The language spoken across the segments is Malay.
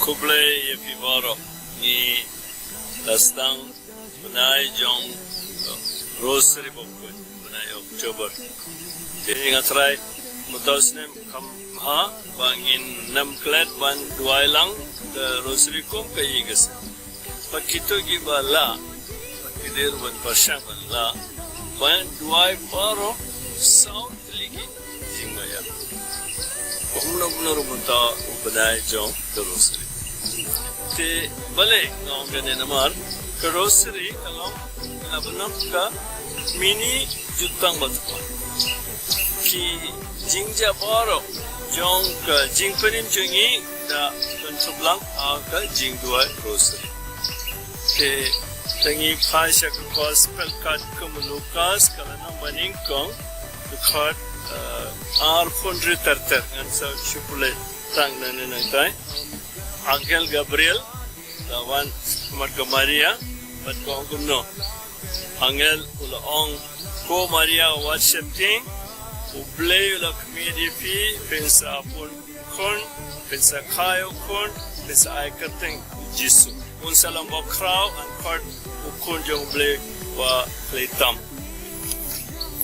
kuble ye pibaro ni lastang bunai jong rosary bokku bunai October jadi ngatrai mutasnem kam ha bangin nam klat ban duailang the rosary kom kai gas pakito gi bala pakider ban pasang bala ban duai paro south ligi jingaya umno bunta ubadai jong the rosary te bale ngong gane namar the rosary along abnam ka mini jutang batko ki jingja paro jong ka jingpenim jungi da controblang ka jingduai rosary te tangi phasha ko gospel card kumunukas kalana maning kong the card R Fundri Tartar and so Chupule Tang Nanai Angel Gabriel, the one Marco Maria, but Conguno Angel Ulaong Co Maria Watching, who play la comedy fee, Pensa Pun Corn, Pensa Kayo Corn, Pensa I cutting Jisu, Unsalam Bokraw and Court Ukunjong Blake wa Claytam.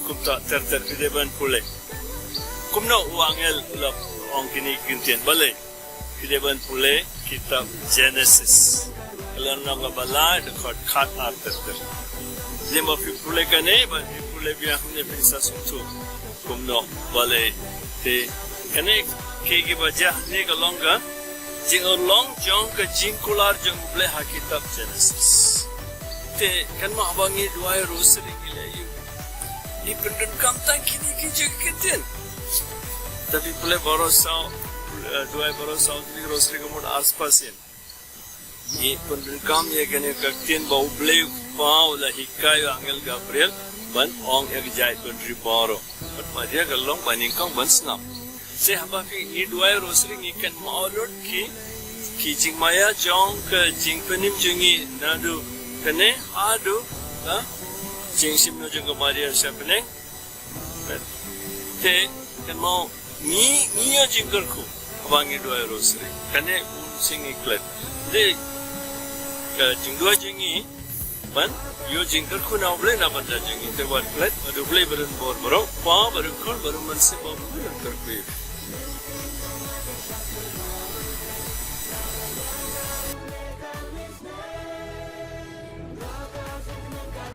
Kumta Tartar Videban Pule. Kumno uangel ulap ong kini kintian balik kideban pule kitab Genesis kelan nang bala dekat khat arter lima pule kane ba pule biang ne bisa susu kumno balik te kane kegi baja ne kalonga jing long jong ke jing kular jong bule kitab Genesis te kan ma bangi duai rosary gilayu ni pendun kam tang kini kijak kintian tapi pule barosa dua barosa di rosary kamu aspas ini pendekam ya kene kaktian bau play pau lah hikai Angel Gabriel ban ong ya jai pendri baro but madia galong baningkang ban snap se haba ki ni dua rosary ni kan maulud ki jing maya jong ke jing penim jungi nadu kene adu ha jing simno jong madia sapne te kan mau ni jingkar ko abangi dua rosary kane singi klet de jingdua jingi ban yo jingkar ko na oble na banda jingi te wat klet adu ble berun bor boro pa baru kol baru manse bor berun kar ko